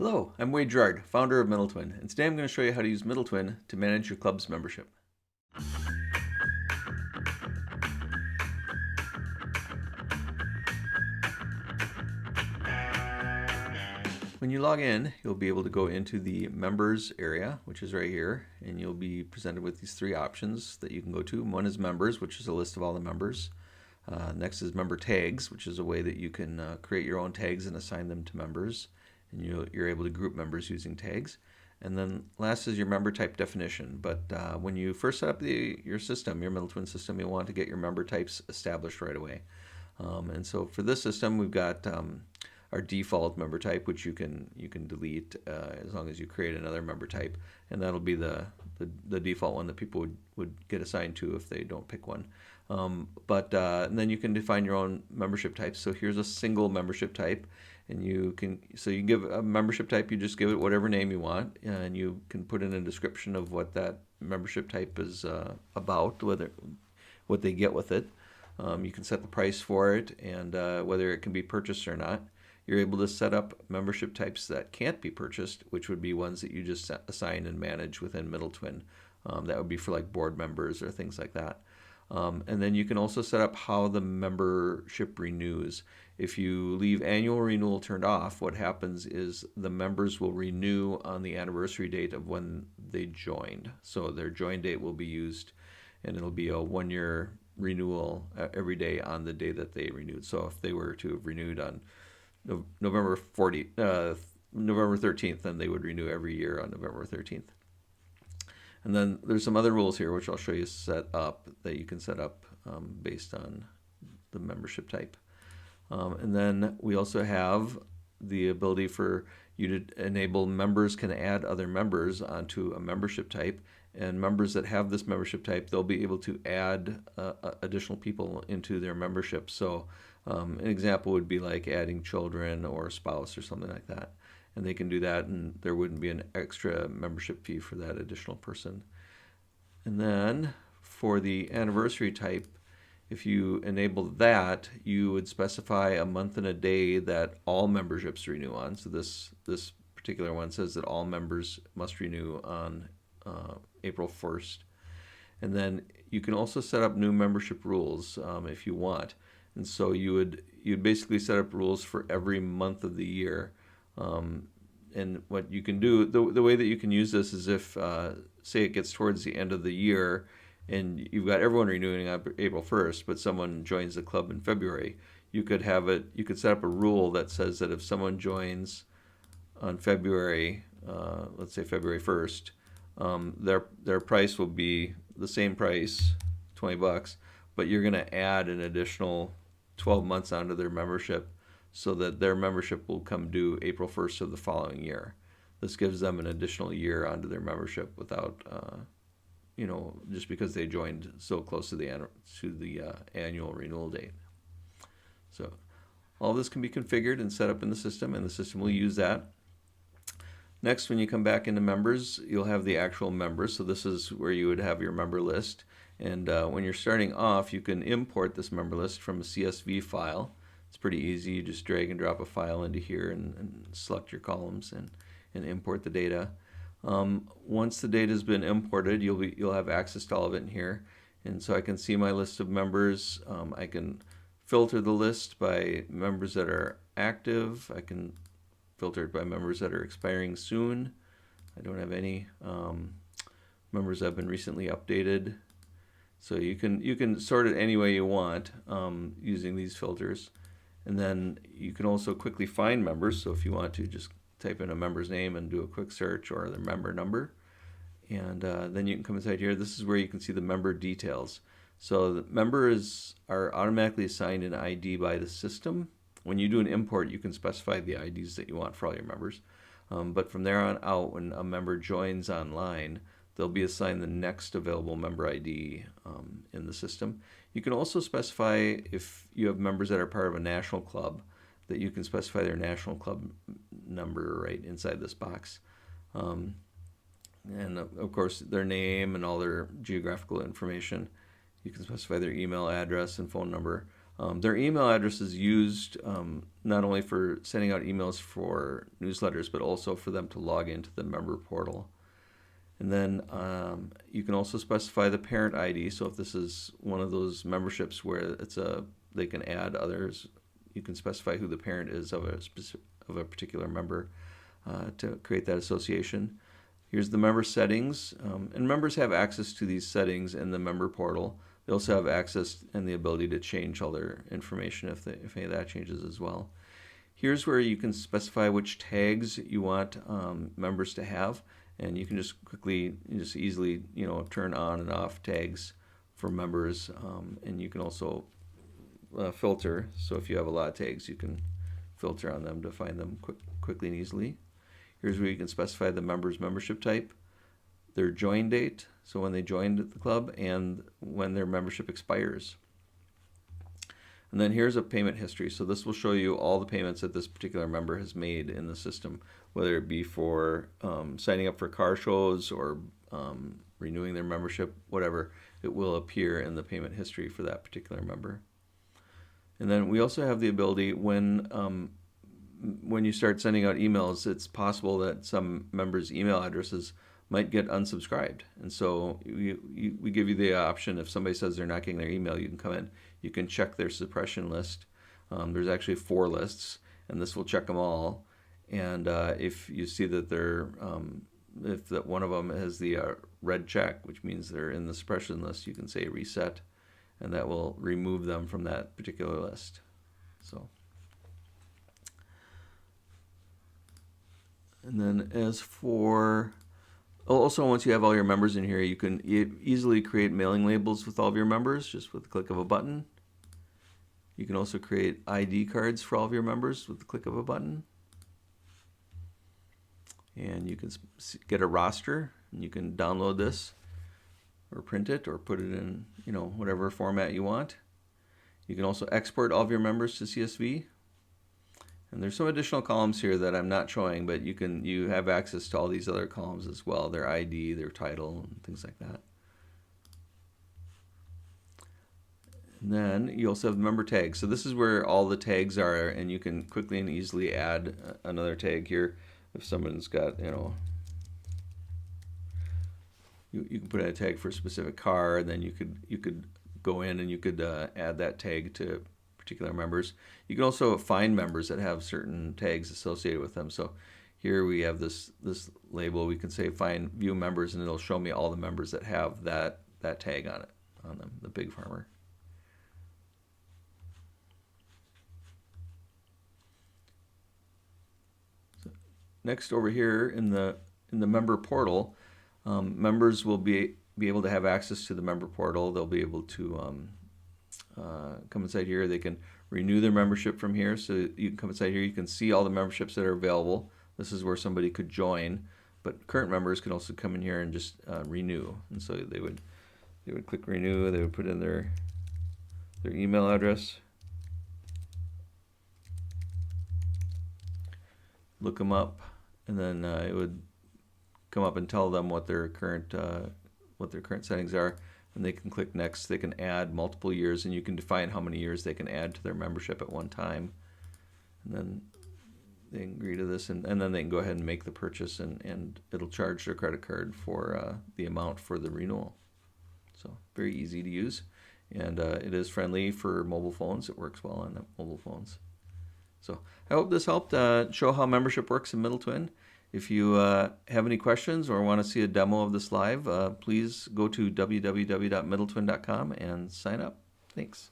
Hello, I'm Wade Gerard, founder of MiddleTwin, and today I'm going to show you how to use MiddleTwin to manage your club's membership. When you log in, you'll be able to go into the members area, which is right here, and you'll be presented with these three options that you can go to. One is members, which is a list of all the members. Next is member tags, which is a way that you can create your own tags and assign them to members, and you're able to group members using tags. And then last is your member type definition. But when you first set up your system, your MiddleTwin system, you'll want to get your member types established right away. And so for this system, we've got our default member type, which you can delete as long as you create another member type, and that'll be the default one that people would get assigned to if they don't pick one. And then you can define your own membership types. So here's a single membership type, and you can give a membership type. You just give it whatever name you want, and you can put in a description of what that membership type is about, what they get with it. You can set the price for it and whether it can be purchased or not. You're able to set up membership types that can't be purchased, which would be ones that you just assign and manage within MiddleTwin. That would be for like board members or things like that. And then you can also set up how the membership renews. If you leave annual renewal turned off, what happens is the members will renew on the anniversary date of when they joined. So their join date will be used, and it'll be a 1-year renewal every day on the day that they renewed. So if they were to have renewed on November 13th, then they would renew every year on November 13th. And then there's some other rules here, which I'll show you set up that you can set up based on the membership type. And then we also have the ability for you to enable members can add other members onto a membership type. And members that have this membership type, they'll be able to add additional people into their membership. So an example would be like adding children or a spouse or something like that. And they can do that, and there wouldn't be an extra membership fee for that additional person. And then for the anniversary type, if you enable that, you would specify a month and a day that all memberships renew on. So this particular one says that all members must renew on April 1st. And then you can also set up new membership rules if you want. And so you'd basically set up rules for every month of the year. And what you can do, the way that you can use this is if, say, it gets towards the end of the year and you've got everyone renewing on April 1st, but someone joins the club in February, you could set up a rule that says that if someone joins on February, let's say February 1st, their price will be the same price, $20, but you're going to add an additional 12 months onto their membership so that their membership will come due April 1st of the following year. This gives them an additional year onto their membership without, just because they joined so close to the annual renewal date. So all this can be configured and set up in the system, and the system will use that. Next, when you come back into members, you'll have the actual members. So this is where you would have your member list. And when you're starting off, you can import this member list from a CSV file. It's pretty easy. You just drag and drop a file into here and select your columns and import the data. Once the data has been imported, you'll have access to all of it in here. And so I can see my list of members. I can filter the list by members that are active. I can filter it by members that are expiring soon. I don't have any members that have been recently updated. So you can sort it any way you want using these filters. And then you can also quickly find members. So if you want to, just type in a member's name and do a quick search, or their member number. And then you can come inside here. This is where you can see the member details. So the members are automatically assigned an ID by the system. When you do an import, you can specify the IDs that you want for all your members. But from there on out, when a member joins online, they'll be assigned the next available member ID in the system. You can also specify, if you have members that are part of a national club, that you can specify their national club number right inside this box. And of course, their name and all their geographical information. You can specify their email address and phone number. Their email address is used not only for sending out emails for newsletters, but also for them to log into the member portal. And then you can also specify the parent ID. So if this is one of those memberships where they can add others, you can specify who the parent is of a particular member to create that association. Here's the member settings, and members have access to these settings in the member portal. They also have access and the ability to change all their information if any of that changes as well. Here's where you can specify which tags you want members to have, and you can just easily turn on and off tags for members, and you can also filter. So if you have a lot of tags, you can filter on them to find them quickly and easily. Here's where you can specify the member's membership type, their join date, so when they joined the club, and when their membership expires. And then here's a payment history. So this will show you all the payments that this particular member has made in the system, whether it be for signing up for car shows or renewing their membership, whatever. It will appear in the payment history for that particular member. And then we also have the ability when you start sending out emails, it's possible that some members' email addresses might get unsubscribed. And so we give you the option, if somebody says they're not getting their email, you can come in, you can check their suppression list. There's actually 4 lists, and this will check them all. And if you see that if that one of them has the red check, which means they're in the suppression list, you can say reset, and that will remove them from that particular list. So. And then as for, also once you have all your members in here, you can easily create mailing labels with all of your members just with the click of a button. You can also create ID cards for all of your members with the click of a button. And you can get a roster, and you can download this or print it or put it in whatever format you want. You can also export all of your members to CSV. And there's some additional columns here that I'm not showing, but you have access to all these other columns as well, their ID, their title, and things like that. And then you also have member tags. So this is where all the tags are, and you can quickly and easily add another tag here. If someone's got, you can put in a tag for a specific car, and then you could go in and you could add that tag to particular members. You can also find members that have certain tags associated with them. So here we have this label. We can say find view members, and it'll show me all the members that have that tag on them, the Big Farmer. So next, over here in the member portal, members will be able to have access to the member portal. They'll be able to come inside here. They can renew their membership from here. So you can come inside here. You can see all the memberships that are available. This is where somebody could join, but current members can also come in here and just renew. And so they would click renew. They would put in their email address, look them up, and then it would come up and tell them what their current settings are. And they can click next. They can add multiple years, and you can define how many years they can add to their membership at one time. And then they can agree to this, and then they can go ahead and make the purchase, and it'll charge their credit card for the amount for the renewal. So very easy to use, and it is friendly for mobile phones. It works well on mobile phones. So I hope this helped show how membership works in Middle Twin. If you have any questions or want to see a demo of this live, please go to www.middletwin.com and sign up. Thanks.